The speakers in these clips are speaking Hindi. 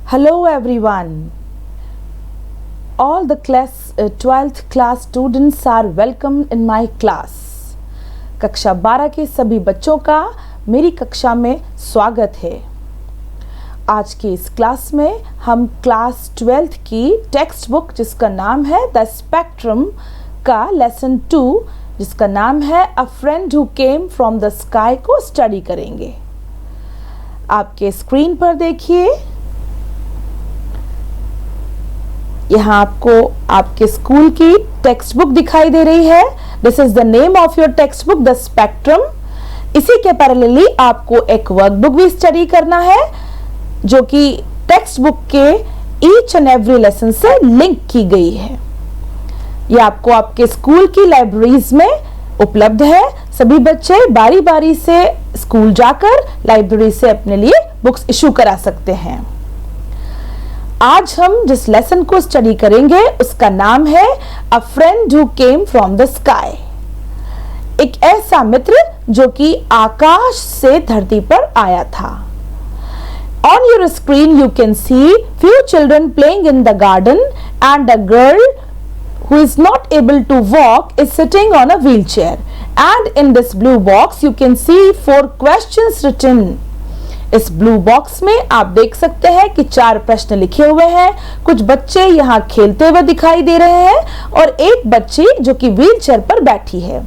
Hello everyone. All the 12th class students are welcome in my class. कक्षा 12 के सभी बच्चों का मेरी कक्षा में स्वागत है। आज की इस क्लास में हम क्लास 12th की टेक्स्ट बुक जिसका नाम है द स्पेक्ट्रम का लेसन 2 जिसका नाम है अ friend who came from the sky को स्टडी करेंगे। आपके स्क्रीन पर देखिए, यहाँ आपको आपके स्कूल की टेक्स्ट बुक दिखाई दे रही है। This is the name of your text book the spectrum. इसी के पैरेलली आपको एक वर्कबुक भी स्टडी करना है जो कि टेक्स्ट बुक के ईच एंड एवरी लेसन से लिंक की गई है। ये आपको आपके स्कूल की लाइब्रेरीज में उपलब्ध है। सभी बच्चे बारी बारी से स्कूल जाकर लाइब्रेरी से अपने लिए बुक्स इशू करा सकते हैं। आज हम जिस लेसन को स्टडी करेंगे उसका नाम है अ friend who came from the sky. एक ऐसा मित्र जो कि आकाश से धरती पर आया था। On your screen you can see few children playing in the garden and a girl who is not able to walk is sitting on a wheelchair, and in this blue box you can see 4 questions written. इस ब्लू बॉक्स में आप देख सकते हैं कि 4 प्रश्न लिखे हुए हैं। कुछ बच्चे यहाँ खेलते हुए दिखाई दे रहे हैं और एक बच्ची जो कि व्हील चेयर पर बैठी है।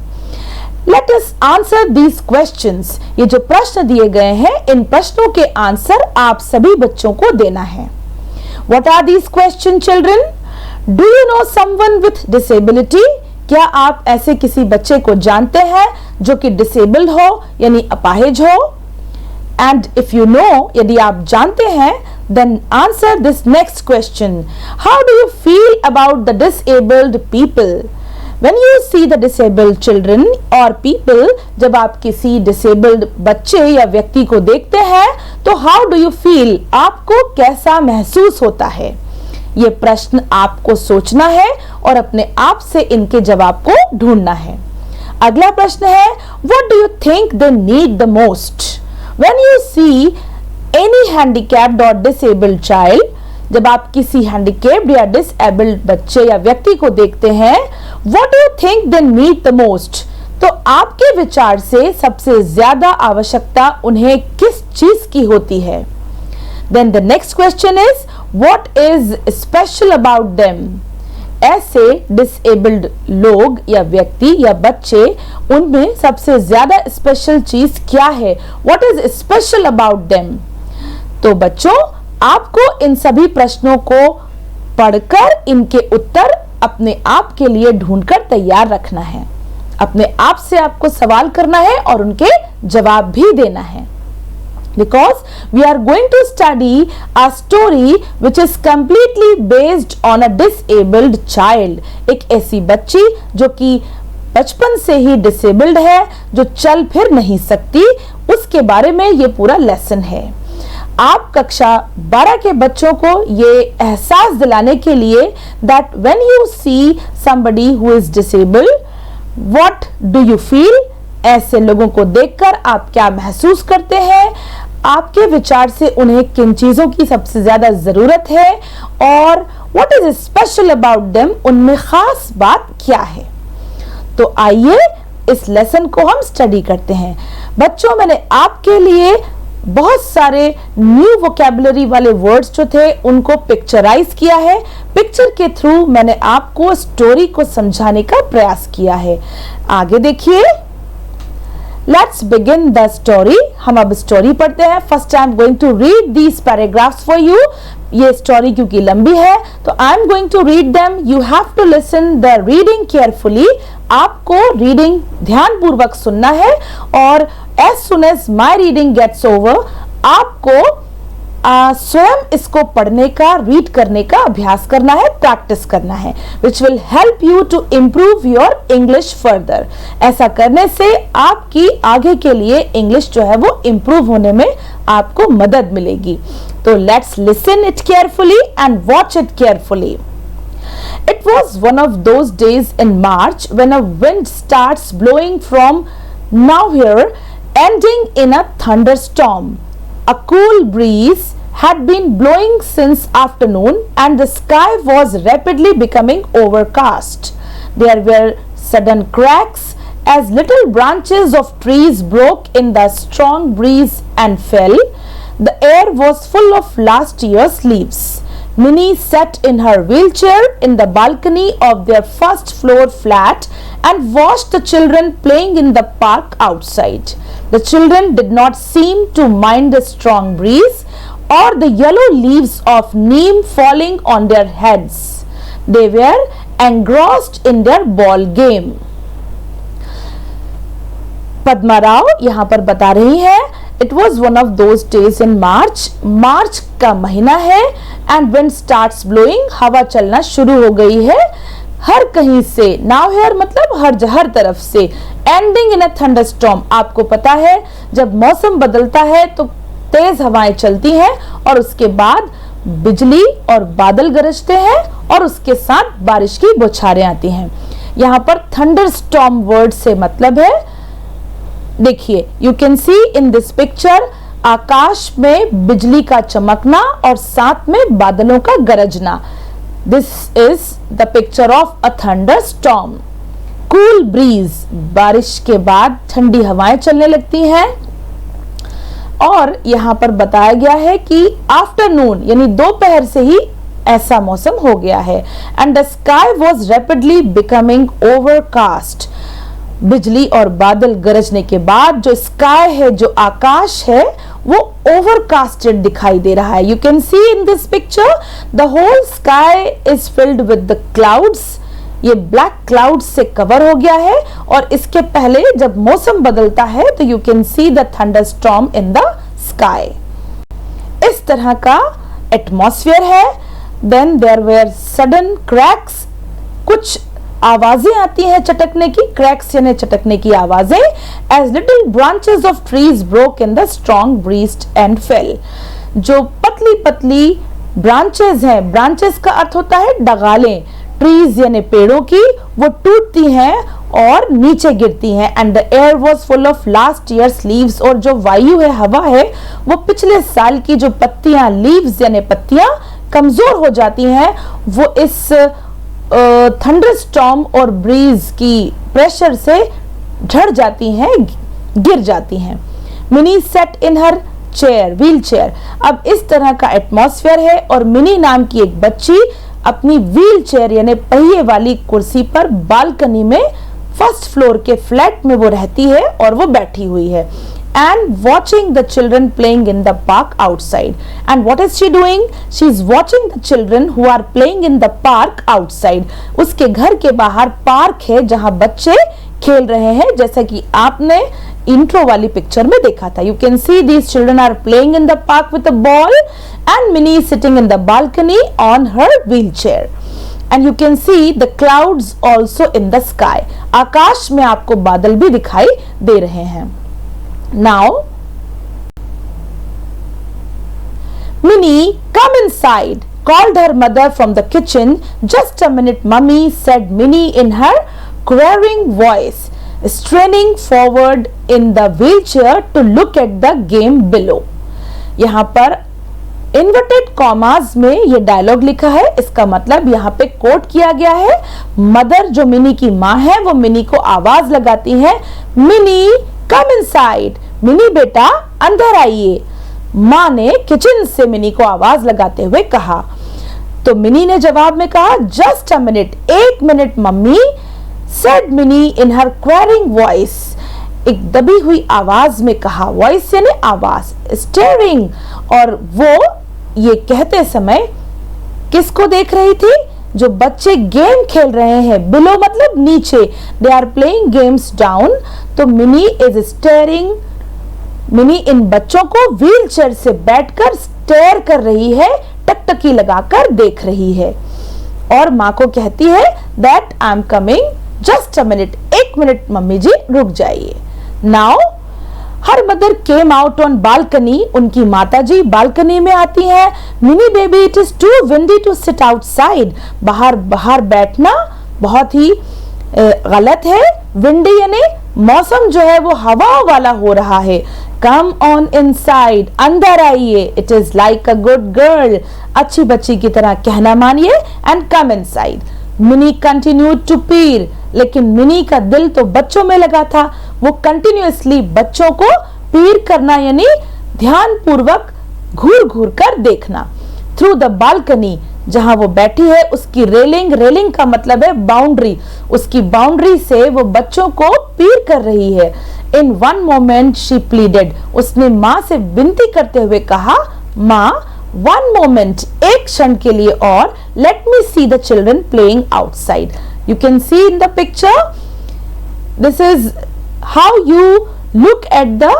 Let us answer these questions. ये जो प्रश्न दिए गए हैं इन प्रश्नों के आंसर आप सभी बच्चों को देना है। What are these questions, children? Do you know someone with disability? क्या आप ऐसे किसी बच्चे को जानते हैं जो कि डिसेबल्ड हो यानी अपाहिज हो? And if you know, यदि आप जानते हैं, then answer this next question. How do you feel about the disabled people? When you see the disabled children or people, जब आप किसी disabled बच्चे या व्यक्ति को देखते हैं, तो how do you feel? आपको कैसा महसूस होता है? ये प्रश्न आपको सोचना है और अपने आप से इनके जवाब को ढूंढना है। अगला प्रश्न है, What do you think they need the most? When you see any handicapped or disabled child, जब आप किसी handicapped या disabled बच्चे या व्यक्ति को देखते हैं, what do you think they need the most? तो आपके विचार से सबसे ज्यादा आवश्यकता उन्हें किस चीज की होती है? Then the next question is, what is special about them? ऐसे डिसेबल्ड लोग या व्यक्ति या बच्चे उनमें सबसे ज्यादा स्पेशल चीज क्या है? What is special about them? तो बच्चों आपको इन सभी प्रश्नों को पढ़कर इनके उत्तर अपने आप के लिए ढूंढकर तैयार रखना है। अपने आप से आपको सवाल करना है और उनके जवाब भी देना है। Because we are going to study a story which is completely based on a disabled child. एक ऐसी बच्ची जो कि बचपन से ही डिसेबल्ड है, जो चल फिर नहीं सकती, उसके बारे में ये पूरा लेसन है। आप कक्षा 12 के बच्चों को ये एहसास दिलाने के लिए that when you see somebody who is disabled, what do you feel? ऐसे लोगों को देखकर आप क्या महसूस करते हैं? आपके विचार से उन्हें किन चीजों की सबसे ज्यादा जरूरत है और what is special about them? उनमें खास बात क्या है? तो आइए इस लेसन को हम स्टडी करते हैं। बच्चों मैंने आपके लिए बहुत सारे न्यू वोकैबुलरी वाले वर्ड्स जो थे उनको पिक्चराइज किया है। पिक्चर के थ्रू मैंने आपको स्टोरी को समझाने का प्रयास किया है। आगे देखिए। Let's begin the story. हम अब स्टोरी पढ़ते हैं। First I am going to read these paragraphs for you. ये स्टोरी क्योंकि लंबी है तो I am going to read them. You have to listen the reading carefully. आपको रीडिंग ध्यानपूर्वक सुनना है और as soon as my reading gets over, आपको स्वयं इसको पढ़ने का, रीड करने का अभ्यास करना है, प्रैक्टिस करना है, which will help you to improve your English further. ऐसा करने से आपकी आगे के लिए इंग्लिश जो है वो इम्प्रूव होने में आपको मदद मिलेगी। तो let's listen it carefully and watch it carefully. It was one of those days in March when a wind starts blowing from nowhere, ending in a thunderstorm. A cool breeze had been blowing since afternoon and the sky was rapidly becoming overcast. There were sudden cracks as little branches of trees broke in the strong breeze and fell. The air was full of last year's leaves. Minnie sat in her wheelchair in the balcony of their first floor flat and watched the children playing in the park outside. The children did not seem to mind the strong breeze or the yellow leaves of neem falling on their heads. They were engrossed in their ball game. Padma Rao यहाँ पर बता रही है, It was one of those days in March. मार्च का महीना है and wind starts blowing. हवा चलना शुरू हो गई है हर कहीं से. Now here मतलब हर तरफ से. Ending in a thunderstorm. आपको पता है जब मौसम बदलता है तो तेज हवाएं चलती हैं और उसके बाद बिजली और बादल गरजते हैं और उसके साथ बारिश की बौछारें आती हैं. यहाँ पर थंडरस्टॉर्म वर्ड से मतलब है, देखिए you can see in this picture, आकाश में बिजली का चमकना और साथ में बादलों का गरजना. This is the picture of a thunderstorm. Cool bridge, बारिश के बाद ठंडी हवाएं चलने लगती हैं. और यहाँ पर बताया गया है कि आफ्टरनून यानी दोपहर से ही ऐसा मौसम हो गया है. And the sky was rapidly becoming overcast. बिजली और बादल गरजने के बाद जो स्काई है, जो आकाश है, वो ओवरकास्टेड दिखाई दे रहा है. You can see in this picture the whole sky is filled with the clouds. ये ब्लैक क्लाउड से कवर हो गया है और इसके पहले जब मौसम बदलता है तो you can see the thunderstorm in the sky. इस तरह का एटमॉस्फेयर है. Then there were sudden cracks, कुछ आवाजें आती हैं चटकने की. क्रैक्स यानी चटकने की आवाजें. As little branches of trees broke in the strong breeze and fell. जो पतली पतली ब्रांचेस हैं, ब्रांचेस का अर्थ होता है डगालें, ट्रीज यानी पेड़ों की, वो टूटती हैं और नीचे गिरती हैं. And the air was full of last years leaves. और जो वायु है, हवा है, वो पिछले साल की जो पत्तियां, लीव्स यानी पत्तियां कमजोर हो जाती हैं, वो इस थंडरस्टॉर्म और ब्रीज की प्रेशर से झड़ जाती हैं, गिर जाती हैं. मिनी सेट इन हर चेयर, व्हील चेयर. अब इस तरह का एटमॉस्फेयर है और मिनी नाम की एक बच्ची अपनी व्हील चेयर यानी पहिए वाली कुर्सी पर बालकनी में फर्स्ट फ्लोर के फ्लैट में वो रहती है और वो बैठी हुई है. And watching the children playing in the park outside. And what is she doing? She is watching the children who are playing in the park outside. उसके घर के बाहर पार्क है जहां बच्चे खेल रहे हैं, जैसा कि आपने इंट्रो वाली पिक्चर में देखा था. You can see these children are playing in the park with a ball and Minnie is sitting in the balcony on her wheelchair. And you can see the clouds also in the sky. आकाश में आपको बादल भी दिखाई दे रहे हैं. Now, Minnie, come inside, called her mother from the kitchen. Just a minute, mummy, said Minnie in her quavering voice, straining forward in the wheelchair to look at the game below. यहाँ पर इन्वर्टेड कॉमास में ये डायलॉग लिखा है. इसका मतलब यहाँ पे कोट किया गया है. मदर जो मिनी की माँ है वो मिनी को आवाज लगाती है, मिनी कम इनसाइड, मिनी बेटा अंदर आइए. माँ ने किचन से मिनी को आवाज लगाते हुए कहा. तो मिनी ने जवाब में कहा, जस्ट अ मिनट, एक मिनट मम्मी. सेड मिनी इन हर क्वेरिंग वॉइस, एक दबी हुई आवाज में कहा. वॉइस यानी आवाज. स्टेयरिंग, और वो ये कहते समय किसको देख रही थी? जो बच्चे गेम खेल रहे हैं. बिलो मतलब नीचे. They are playing games down. तो मिनी इज स्टेयरिंग. मिनी इन बच्चों को व्हील चेयर से बैठकर स्टेयर कर रही है, टकटकी लगाकर देख रही है और माँ को कहती है that I am coming, just a minute, एक मिनट मम्मी जी रुक जाइए. Now her mother came out on balcony. उनकी माताजी बालकनी में आती हैं. Mini baby, it is too windy to sit outside. बाहर बैठना बहुत ही गलत है. विंडी यानी मौसम जो है वो हवा वाला हो रहा है. कम ऑन इनसाइड, अंदर आइए, it is like a good girl, अच्छी बच्ची की तरह कहना मानिए, and come inside. Minnie continued to peer, लेकिन मिनी का दिल तो बच्चों में लगा था, वो कंटिन्यूअसली बच्चों को पीर करना यानी ध्यान पूर्वक घूर घूर कर देखना। थ्रू द बालकनी, जहां वो बैठी है उसकी रेलिंग, रेलिंग का मतलब है बाउंड्री, उसकी बाउंड्री से वो बच्चों को पीर कर रही है। In one moment she pleaded, उसने माँ से विनती करते हुए कहा, माँ वन मोमेंट, एक क्षण के लिए और, let me see the children playing outside. You can see in the picture, this is how you look at the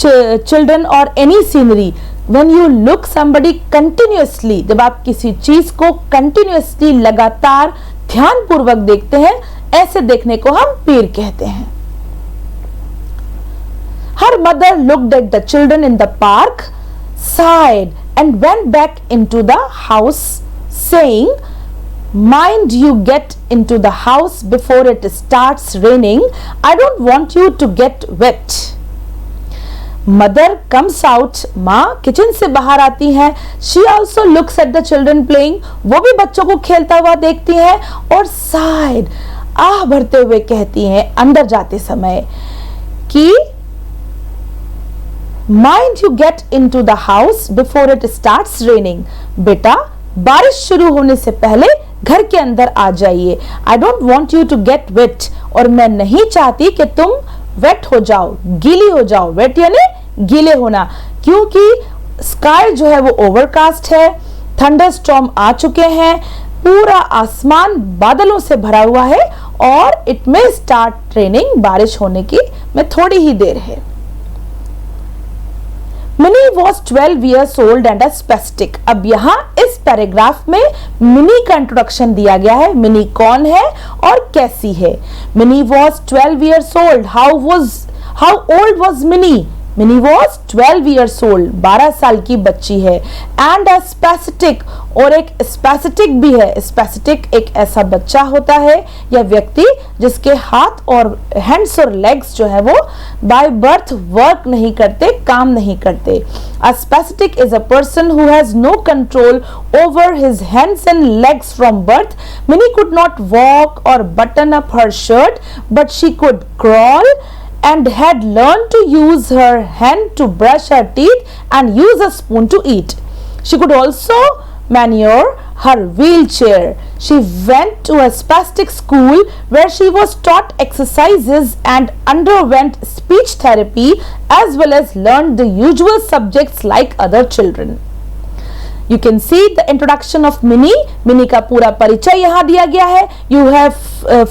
children or any scenery. When you look somebody continuously, जब आप किसी चीज को continuously लगातार ध्यान पूर्वक देखते हैं, ऐसे देखने को हम पीर कहते हैं। Her mother looked at the children in the park, sighed and went back into the house saying, mind you get into the house before it starts raining. I don't want you to get wet. Mother comes out, माँ किचन से बाहर आती हैं। She also looks at the children playing, वो भी बच्चों को खेलता हुआ देखती हैं, और साइड, आह भरते हुए कहती हैं अंदर जाते समय कि mind you get into the house before it starts raining, बेटा बारिश शुरू होने से पहले घर के अंदर आ जाइए। I don't want you to get wet, और मैं नहीं चाहती कि तुम वेट हो जाओ, गीली हो जाओ। वेट यानी गीले होना, क्योंकि स्काई जो है वो ओवरकास्ट है, थंडर स्टॉर्म आ चुके हैं, पूरा आसमान बादलों से भरा हुआ है, और इट में स्टार्ट रेनिंग, बारिश होने की में थोड़ी ही देर है। Mini was 12 years old and a spastic। अब यहाँ इस पैराग्राफ में मिनी का इंट्रोडक्शन दिया गया है। मिनी कौन है और कैसी है। Mini was 12 years old। How old was mini? Mini was 12 years old, 12 साल की बच्ची है। एंड अ स्पेसिटिक, और एक स्पेसिटिक भी है। स्पेसिटिक एक ऐसा बच्चा होता है या व्यक्ति जिसके हाथ और हैंड्स और लेग्स जो है वो बाय बर्थ वर्क नहीं करते, काम नहीं करते। A spastic is a person who has no control over his hands and legs from birth. Minnie could not walk or button up her shirt, but she could crawl and had learned to use her hand to brush her teeth and use a spoon to eat. She could also maneuver her wheelchair. She went to a spastic school where she was taught exercises and underwent speech therapy, as well as learned the usual subjects like other children. You can see the introduction of Minnie. Minnie का पूरा परिचय यहाँ दिया गया है। You have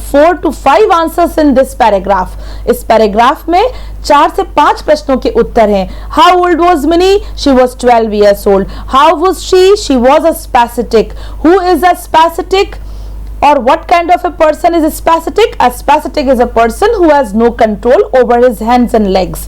4 to 5 answers in this paragraph. इस पैराग्राफ में 4 से 5 प्रश्नों के उत्तर हैं। How old was Minnie? She was 12 years old. How was she? She was a spastic. Who is a spastic? Or what kind of a person is a spastic? A spastic is a person who has no control over his hands and legs.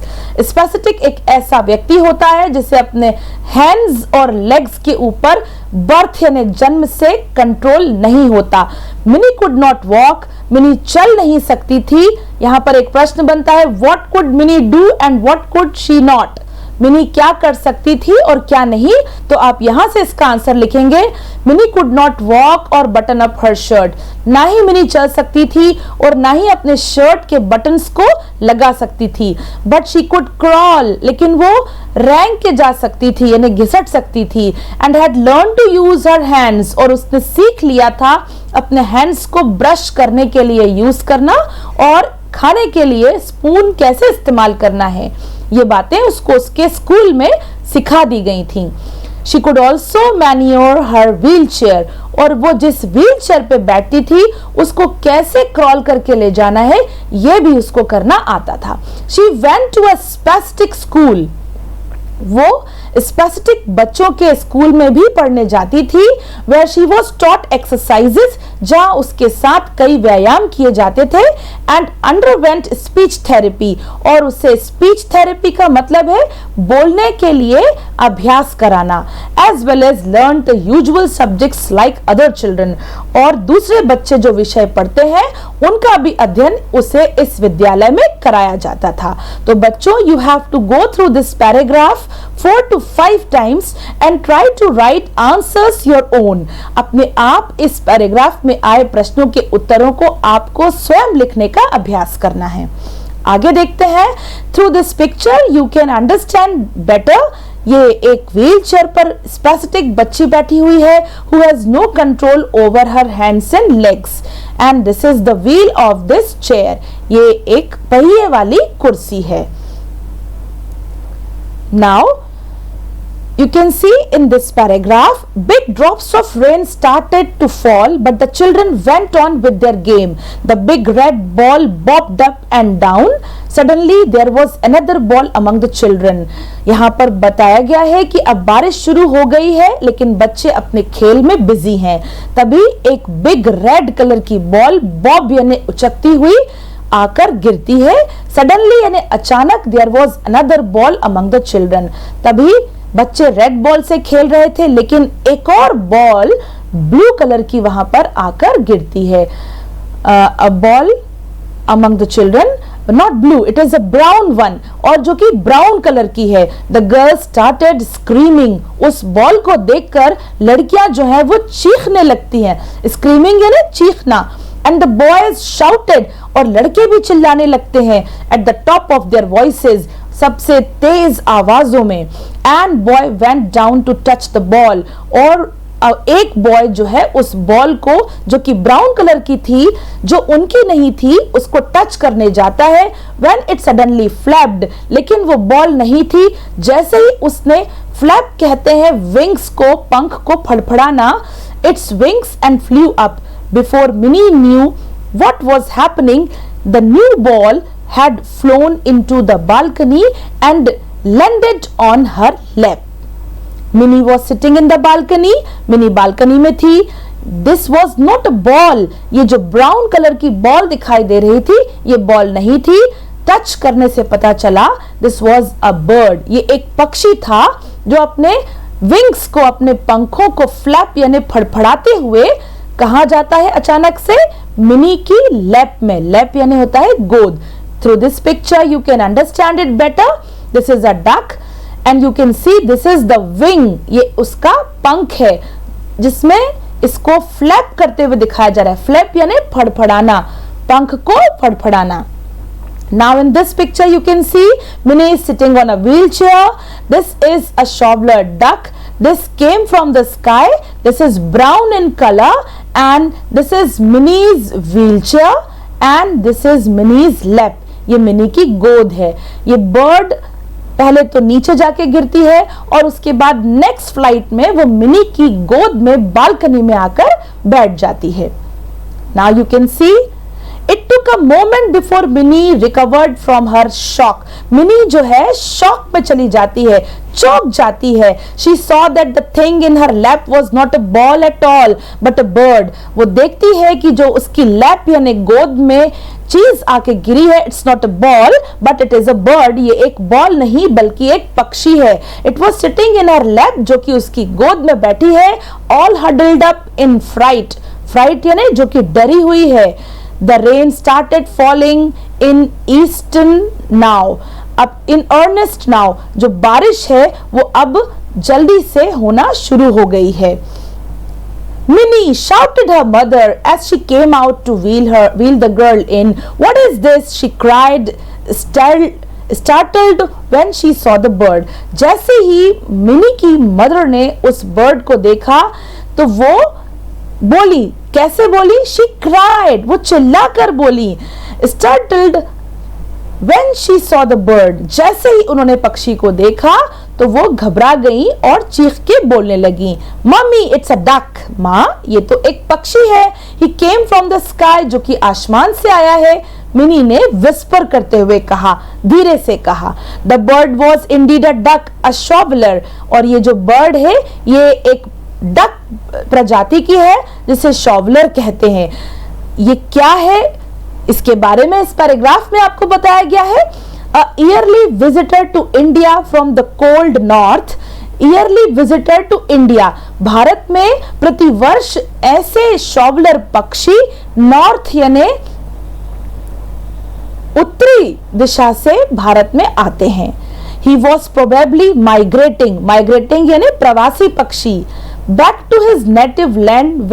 Spastic एक ऐसा व्यक्ति होता है जिसे अपने हैंड्स और लेग्स के ऊपर बर्थ यानी जन्म से कंट्रोल नहीं होता। Mini could not walk, mini चल नहीं सकती थी। यहाँ पर एक प्रश्न बनता है, what could mini do and what could she not? Mini क्या कर सकती थी और क्या नहीं? तो आप यहां से इसका आंसर लिखेंगे, mini could not walk or button up her shirt. ना ही मिनी चल सकती थी और ना ही अपने शर्ट के बटन्स को लगा सकती थी। बट शी कुड क्रॉल, लेकिन वो रैंग के जा सकती थी यानी घिसट सकती थी। And had learn to use her hands, और उसने सीख लिया था अपने हैंड्स को ब्रश करने के लिए यूज करना और खाने के लिए स्पून कैसे इस्तेमाल करना है। ये बातें उसको उसके स्कूल में सिखा दी गई थी। She could also maneuver her wheelchair, और वो जिस व्हील चेयर पे बैठती थी उसको कैसे क्रॉल करके ले जाना है ये भी उसको करना आता था। She went to a spastic school, वो स्पेसिटिक बच्चों के स्कूल में भी पढ़ने जाती थी। Where she was taught exercises, जहां उसके साथ कई व्यायाम किए जाते थे, एंड अंडरवेंट स्पीच थेरेपी, और उसे स्पीच थेरेपी का मतलब है बोलने के लिए अभ्यास कराना, as well as learn the usual subjects like other children, और दूसरे बच्चे जो विषय पढ़ते हैं उनका भी अध्ययन उसे इस विद्यालय में कराया जाता था। तो बच्चों, you have to go through this paragraph 4 to 5 times and try to write answers your own। अपने आप इस पैराग्राफ में आए प्रश्नों के उत्तरों को आपको स्वयं लिखने का अभ्यास करना है। आगे देखते हैं। Through this picture you can understand better. ये एक व्हील चेयर पर स्पेसिफिक बच्ची बैठी हुई है who has no control over her hands and legs, and this is the wheel of this chair। ये एक पहिए वाली कुर्सी है। Now you can see in this paragraph, big drops of rain started to fall, but the children went on with their game। The big red ball bobbed up and down। Suddenly there was another ball among the children। यहाँ पर बताया गया है कि अब बारिश शुरू हो गई है, लेकिन बच्चे अपने खेल में बिजी हैं। तभी एक बिग रेड कलर की बॉल बॉब यानी उचकती हुई आकर गिरती है। सडनली यानी अचानक, there was another ball among the children. तभी बच्चे रेड बॉल से खेल रहे थे, लेकिन एक और बॉल ब्लू कलर की वहां पर आकर गिरती है। A ball among the children, not blue, it is a brown one, और जो कि ब्राउन कलर की है। The girls started screaming. उस बॉल को देखकर लड़कियां जो है वो चीखने लगती हैं। स्क्रीमिंग यानी चीखना। एंड द बॉयज शाउटेड, और लड़के भी चिल्लाने लगते हैं at the top of their voices, सबसे तेज आवाजों में। And boy went down to touch the ball, और एक बॉय जो है उस बॉल को, जो कि ब्राउन कलर की थी, जो उनकी नहीं थी, उसको टच करने जाता है। व्हेन इट सडनली फ्लैप्ड, लेकिन वो बॉल नहीं थी। जैसे ही उसने, फ्लैप कहते हैं विंग्स को, पंख को फड़फड़ाना, its wings and flew up. Before Minnie knew what was happening, the new ball had flown into the balcony and landed on her lap। Minnie was sitting in the balcony। Minnie balcony में थी। This was not a ball। ये जो ब्राउन कलर की बॉल दिखाई दे रही थी, ये बॉल नहीं थी। टच करने से पता चला this was a bird। ये एक पक्षी था जो अपने विंग्स को, अपने पंखों को फ्लैप यानी फड़फड़ाते हुए कहा जाता है अचानक से, मिनी की लैप में। लैप यानी होता है गोद। Through this picture you can understand it better. This is a duck and you can see this is the wing. ये उसका पंख है जिसमें इसको फ्लैप करते हुए दिखाया जा रहा है। फ्लैप यानी फड़फड़ाना, पंख को फड़फड़ाना। Now in this picture you can see Minnie is sitting on a wheelchair. This is a shoveler duck. This came from the sky. This is brown in color, and this is Minnie's wheelchair, and this is Minnie's lap. ये मिनी की गोद है। ये बर्ड पहले तो नीचे जाके गिरती है, और उसके बाद नेक्स्ट फ्लाइट में वो मिनी की गोद में बालकनी में आकर बैठ जाती है। Now you can see It took a moment before Minnie recovered from her shock। Mini जो है शॉक में चली जाती है, चौंक जाती है। She saw that the thing in her lap was not a ball at all, but a bird। वो देखती है कि जो उसकी लैप यानी गोद में चीज आके गिरी है, it's not a ball but it is a bird. ये एक बॉल नहीं बल्कि एक पक्षी है। It was sitting in her lap, जो कि उसकी गोद में बैठी है। All huddled up in fright. Fright यानी जो कि डरी हुई है। The rain started falling in eastern now। अब in earnest now, जो बारिश है वो अब जल्दी से होना शुरू हो गई है। Minnie shouted her mother as she came out to wheel the girl in। What is this? she cried, startled when she saw the bird। जैसे ही मिनी की मदर ने उस बर्ड को देखा तो वो बोली, कैसे बोली? She cried, वो चिल्लाकर बोली। Startled when she saw the bird। जैसे ही उन्होंने पक्षी को देखा तो वो घबरा गई और चीख के बोलने लगी, मम्मी इट्स अ डक। माँ ये तो एक पक्षी है। He came from the sky, जो कि आसमान से आया है। मिनी ने विस्पर करते हुए कहा, धीरे से कहा। The bird was indeed a duck, a shoveler। और ये जो बर्ड है ये एक डक प्रजाति की है जिसे शॉवलर कहते हैं। ये क्या है, इसके बारे में इस पैराग्राफ में आपको बताया गया है। A early visitor to India from the cold north, early visitor to India, भारत में प्रतिवर्ष ऐसे शॉवलर पक्षी नॉर्थ यानी उत्तरी दिशा से भारत में आते हैं। He was probably migrating यानी प्रवासी पक्षी, back to his native land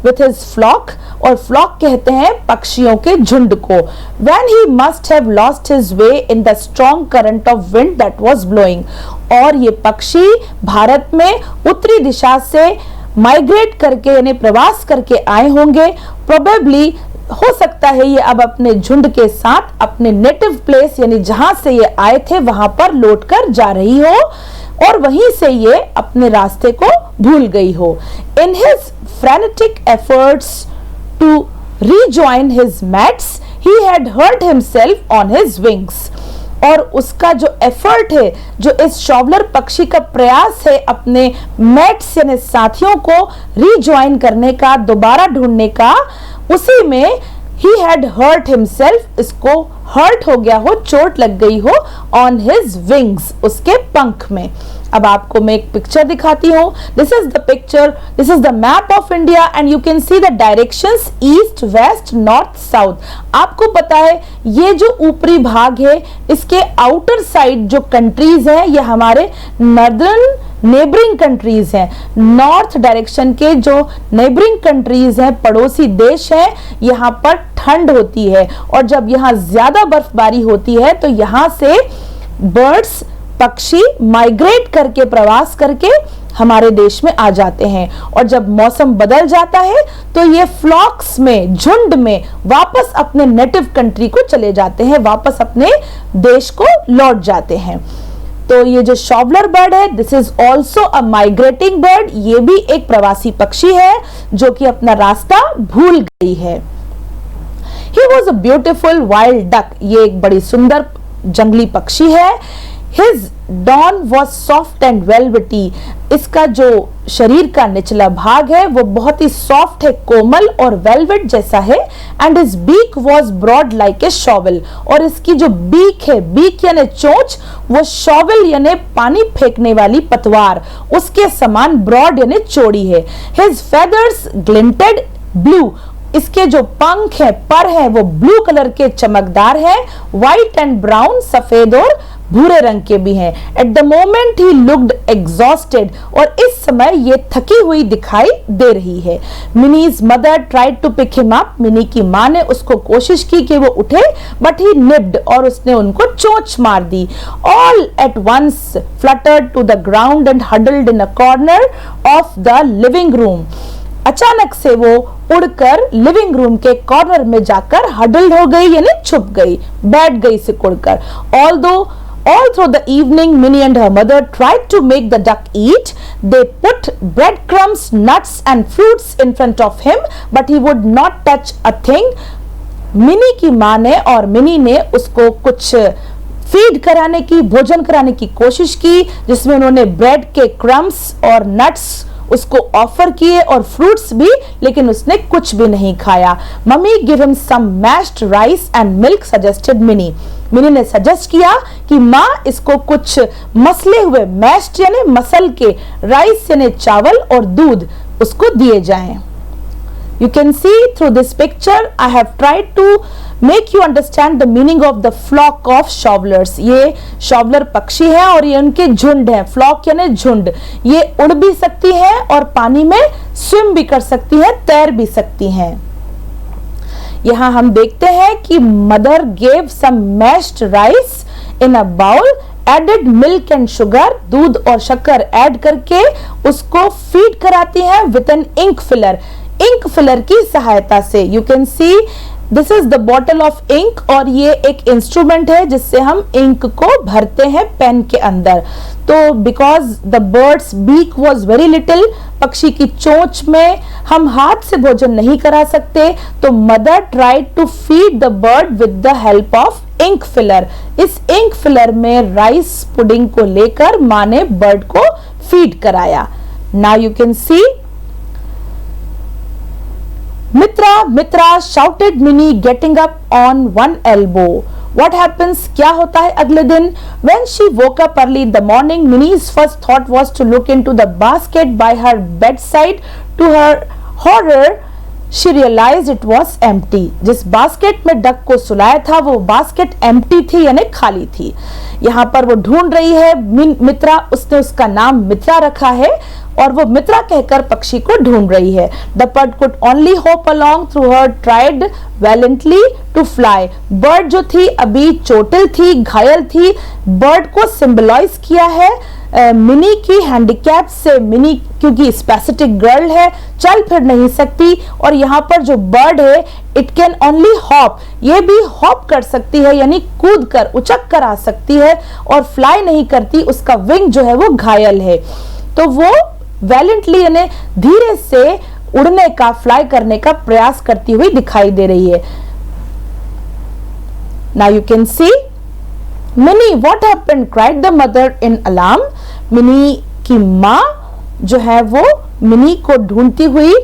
with his flock, और flock कहते हैं पक्षियों के झुंड को। When he must have lost his way in the strong current of wind that was blowing, और ये पक्षी भारत में उत्तरी दिशा से माइग्रेट करके यानी प्रवास करके आए होंगे। प्रोबेबली हो सकता है ये अब अपने झुंड के साथ अपने नेटिव प्लेस यानी जहां से ये आए थे वहां पर लौट कर जा रही हो और वहीं से ये अपने रास्ते को भूल गई हो। In his frenetic efforts to rejoin his mates, he had hurt himself on his wings, और उसका जो एफर्ट है, जो इस शॉवलर पक्षी का प्रयास है अपने मेट्स यानी साथियों को रीजॉइन करने का, दोबारा ढूंढने का, उसी में he had hurt himself, इसको हर्ट हो गया हो, चोट लग गई हो, on his wings, उसके पंख में। अब आपको मैं एक पिक्चर दिखाती हूँ। This is the picture, this is the map of India and you can see the directions east, west, north, south. आपको पता है ये जो ऊपरी भाग है इसके आउटर साइड जो कंट्रीज हैं ये हमारे नॉर्दर्न नेबरिंग कंट्रीज हैं। नॉर्थ डायरेक्शन के जो नेबरिंग कंट्रीज हैं, पड़ोसी देश हैं, यहाँ पर ठंड होती है और जब यहाँ ज्यादा बर्फबारी होती है तो यहाँ से बर्ड्स, पक्षी माइग्रेट करके, प्रवास करके हमारे देश में आ जाते हैं और जब मौसम बदल जाता है तो ये फ्लॉक्स में, झुंड में वापस अपने नेटिव कंट्री को चले जाते हैं, वापस अपने देश को लौट जाते हैं। तो ये जो शॉवलर बर्ड है, this is also a migrating bird, ये भी एक प्रवासी पक्षी है जो कि अपना रास्ता भूल गई है। He was a beautiful wild duck, ये एक बड़ी सुंदर जंगली पक्षी है। His dawn was soft and velvety, इसका जो शरीर का निचला भाग है वो बहुत ही सॉफ्ट है, कोमल और वेलवेट जैसा है। And his beak was broad like a shovel, और इसकी जो बीक है, बीक यानी चोंच, वो शॉवल यानी पानी फेंकने वाली पतवार उसके समान ब्रॉड यानी चौड़ी है। His feathers glinted blue, इसके जो पंख है, पर है, वो ब्लू कलर के चमकदार है। व्हाइट एंड ब्राउन, सफेद और भूरे रंग के भी हैं। At the moment he looked exhausted, और इस समय ये थकी हुई दिखाई दे रही है। Minnie's mother tried to pick him up, Minnie की माँ ने उसको कोशिश की कि वो उठे, बट ही निप्ड, और उसने उनको चोंच मार दी। All at once fluttered to the ground and huddled in a corner of the living room, अचानक से वो उड़कर लिविंग रूम के कॉर्नर में जाकर हडल्ड हो गई यानी छुप गई, बैठ गई सिकुड़कर। All through the evening, Minnie and her mother tried to make the duck eat. They put breadcrumbs, nuts and fruits in front of him, but he would not touch a thing. Mini की माँ ने और मिनी ने उसको कुछ फीड कराने की, भोजन कराने की कोशिश की, जिसमें उन्होंने ब्रेड के क्रम्स और नट्स उसको ऑफर किए और फ्रूट्स भी, लेकिन उसने कुछ भी नहीं खाया। Mummy give him some mashed rice and milk suggested Minnie, Minnie ने सजेस्ट किया कि माँ इसको कुछ मसले हुए, मैश्ड यानी मसल के, राइस यानी चावल और दूध उसको दिए जाएं। You can see through this picture I have tried to make you understand the meaning of the flock of shovelers. ये शॉवलर पक्षी है और ये उनके झुंड है। फ्लॉक यानी झुंड, ये उड़ भी सकती है और पानी में स्विम भी कर सकती है, तैर भी सकती हैं। यहाँ हम देखते हैं कि mother gave some mashed rice in a bowl, added milk and sugar, दूध और शक्कर ऐड करके उसको फीड कराती है with an ink filler, ink filler की सहायता से। You can see this is the bottle of ink, और ये एक इंस्ट्रूमेंट है जिससे हम इंक को भरते हैं पेन के अंदर। तो because the bird's beak was very little, पक्षी की चोंच में हम हाथ से भोजन नहीं करा सकते, तो mother tried to feed the bird with the help of ink filler. इस इंक फिलर में राइस पुडिंग को लेकर माँ ने बर्ड को फीड कराया। Now you can see Mitra shouted Minnie, getting up on one elbow. What happens? क्या होता है अगले दिन? When she woke up early in the morning, Minnie's first thought was to look into the basket by her bedside. To her horror, she realized it was empty. जिस बास्केट में डक को सुलाया था वो बास्केट empty थी, यानी खाली थी. यहाँ पर वो ढूंढ रही है मित्रा, उसने उसका नाम मित्रा रखा है और वो मित्रा कहकर पक्षी को ढूंढ रही है. The bird could only hop along through her tried valiantly to fly. Bird जो थी अभी चोटिल थी, घायल थी. बर्ड को सिंबलाइज किया है मिनी की हैंडीकैप से. मिनी क्योंकि स्पेसिफिक गर्ल है, चल फिर नहीं सकती, और यहाँ पर जो बर्ड है इट कैन ओनली हॉप, ये भी हॉप कर सकती है यानी कूद कर उचक कर आ सकती है, और फ्लाई नहीं करती, उसका विंग जो है वो घायल है. तो वो वैलेंटली यानी धीरे से उड़ने का, फ्लाई करने का प्रयास करती हुई दिखाई दे रही है. Now you can C mini, what happened, cried the mother in alarm. Mini की माँ जो है वो मिनी को ढूंढती हुई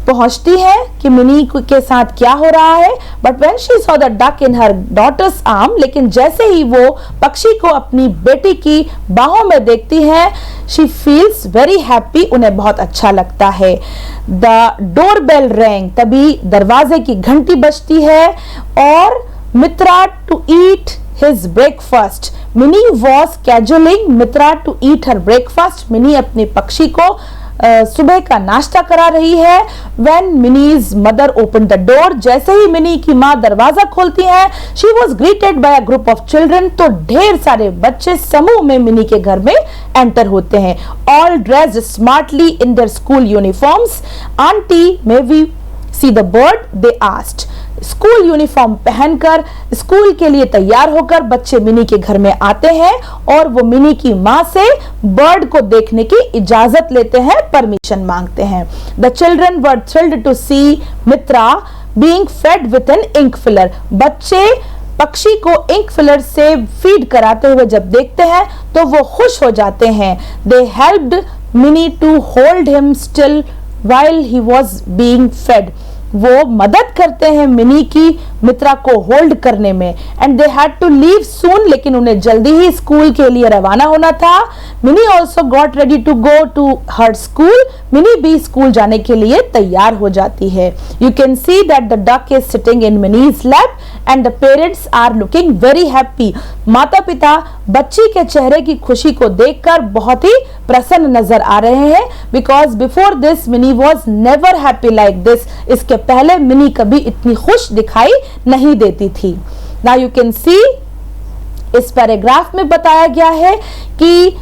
पहुंचती है कि मिनी के साथ क्या हो रहा है. But when she saw the duck in her daughter's arm, लेकिन जैसे ही वो पक्षी को अपनी बेटी की बाहों में देखती है, शी फील्स वेरी हैप्पी, उन्हें बहुत अच्छा लगता है. द डोर बेल रैंग, तभी दरवाजे की घंटी बजती है और मित्रा to eat his breakfast. Minnie was cajoling Mitra to eat her breakfast. Minnie अपने पक्षी को सुबह का नाश्ता करा रही है. When Minnie's mother opened the door, जैसे ही मिनी की माँ दरवाजा खोलती है, she was greeted by a group of children. तो ढेर सारे बच्चे समूह में मिनी के घर में एंटर होते हैं. All dressed smartly in their school uniforms. Auntie, may we see the bird? They asked. School uniform पहनकर, स्कूल के लिए तैयार होकर बच्चे मिनी के घर में आते हैं और वो मिनी की माँ से बर्ड को देखने की इजाजत लेते हैं, परमिशन मांगते हैं. The children were thrilled to see Mitra being fed with an ink filler. बच्चे पक्षी को इंक फिलर से फीड कराते हुए जब देखते हैं तो वो खुश हो जाते हैं. दे helped mini to hold him still while he was being fade. वो मदद करते हैं मिनी की मित्रा को होल्ड करने में. And they had to leave soon, लेकिन उन्हें जल्दी ही स्कूल के लिए रवाना होना था. Minnie also got ready to go to her school. Minnie भी स्कूल जाने के लिए तैयार हो जाती है. You can see that the duck is sitting in Minnie's lap and the parents are looking very happy. माता पिता बच्ची के चेहरे की खुशी को देखकर बहुत ही प्रसन्न नजर आ रहे हैं. Because before this mini was never happy like this. इसके पहले मिनी कभी इतनी खुश दिखाई नहीं देती थी. नाउ यू कैन सी, इस पैराग्राफ में बताया गया है कि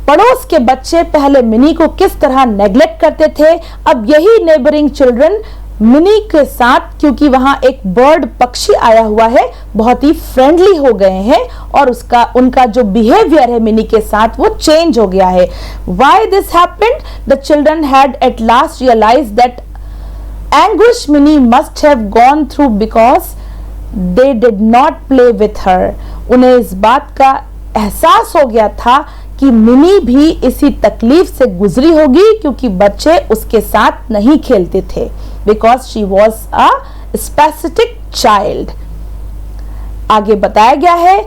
पड़ोस के बच्चे पहले मिनी को किस तरह नेग्लेक्ट करते थे. अब यही नेबरिंग चिल्ड्रन मिनी के साथ, क्योंकि वहां एक बर्ड पक्षी आया हुआ है, बहुत ही फ्रेंडली हो गए हैं और उनका जो बिहेवियर है मिनी के साथ वो चेंज हो गया है. Why this happened? The children had at last realise that anguish Minnie must have gone through because they did not play with her. उन्हें इस बात का एहसास हो गया था कि मिनी भी इसी तकलीफ से गुजरी होगी क्योंकि बच्चे उसके साथ नहीं खेलते थे. Because she was a spastic child. आगे बताया गया है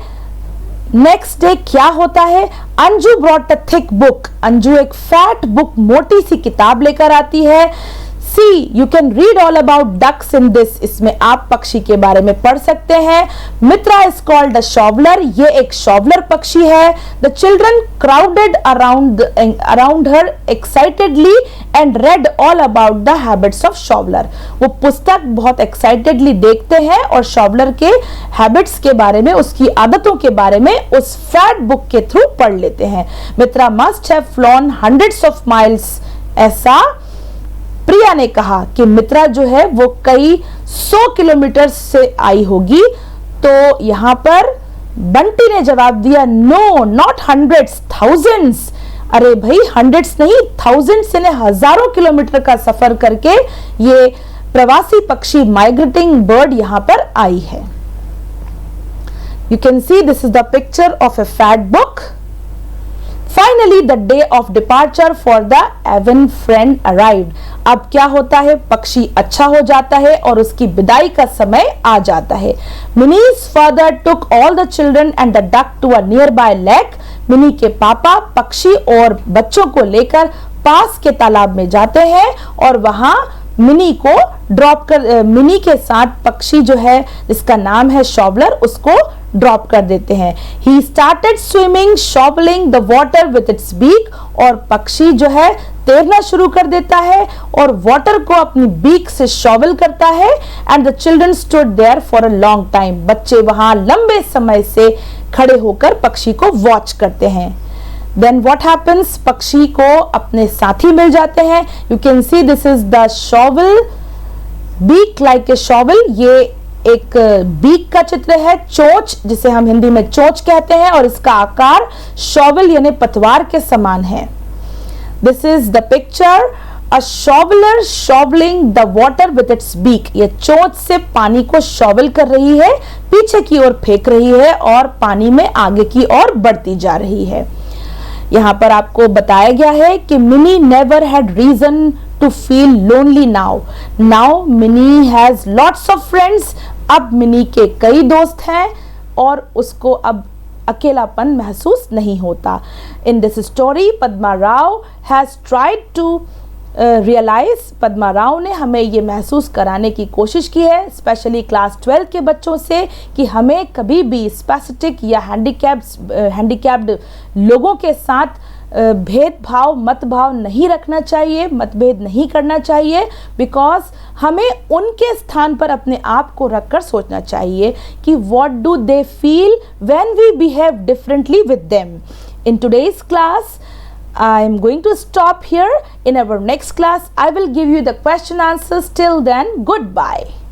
नेक्स्ट डे क्या होता है. Anju brought a thick book. Anju एक फैट बुक, मोटी सी किताब लेकर आती है. See, you can read all about ducks in this. इसमें आप पक्षी के बारे में पढ़ सकते हैं. मित्रा is called a shoveler. ये एक शॉवलर पक्षी है. The children crowded around her excitedly and read all about the habits of shoveler. वो पुस्तक बहुत excitedly देखते हैं और शॉवलर के हैबिट्स के बारे में, उसकी आदतों के बारे में उस फैट बुक के थ्रू पढ़ लेते हैं. मित्रा must have flown hundreds of miles. ऐसा प्रिया ने कहा कि मित्रा जो है वो कई 100 किलोमीटर से आई होगी. तो यहाँ पर बंटी ने जवाब दिया, नो नॉट हंड्रेड्स, थाउजेंड्स. अरे भाई हंड्रेड्स नहीं, थाउजेंड्स यानी हजारों किलोमीटर का सफर करके ये प्रवासी पक्षी माइग्रेटिंग बर्ड यहाँ पर आई है. You can see this is the picture of A fat book. Finally, the day of departure for the aven friend arrived. अब क्या होता है, पक्षी अच्छा हो जाता है और उसकी विदाई का समय आ जाता है. Minnie's father took all the children and the duck to a nearby lake. Mini के पापा पक्षी और बच्चों को लेकर पास के तालाब में जाते हैं और वहां मिनी को ड्रॉप कर, मिनी के साथ पक्षी जो है जिसका नाम है शॉवलर, उसको ड्रॉप कर देते हैं. He started swimming shovelling the water with its beak. और पक्षी जो है तैरना शुरू कर देता है और वाटर को अपनी बीक से शॉवल करता है. And the children stood there for a long time. बच्चे वहां लंबे समय से खड़े होकर पक्षी को वॉच करते हैं. Then what happens? पक्षी को अपने साथी मिल जाते हैं. You can see this is the shovel, beak like a shovel. ये एक बीक का चित्र है, चोंच जिसे हम हिंदी में चोंच कहते हैं, और इसका आकार शॉवल यानी पतवार के समान है. This is the picture. A shoveler shoveling the water with its beak. ये चोंच से पानी को शॉवल कर रही है, पीछे की ओर फेंक रही है और पानी में आगे की ओर बढ़ती जा रही है. यहाँ पर आपको बताया गया है कि Minnie never had reason to feel lonely now. Now Minnie has lots of friends. अब मिनी के कई दोस्त हैं और उसको अब अकेलापन महसूस नहीं होता. In this story Padma Rao has tried to realise. Padma Rao ने हमें ये महसूस कराने की कोशिश की है, स्पेशली क्लास 12 के बच्चों से, कि हमें कभी भी स्पेसिफिक या हैंडीकैप्ड लोगों के साथ भेदभाव मतभाव नहीं रखना चाहिए, मतभेद नहीं करना चाहिए. बिकॉज हमें उनके स्थान पर अपने आप को रखकर सोचना चाहिए कि what do they feel when we behave differently with them. In today's class I am going to stop here. In our next class, I will give you the question answers. Till then, goodbye.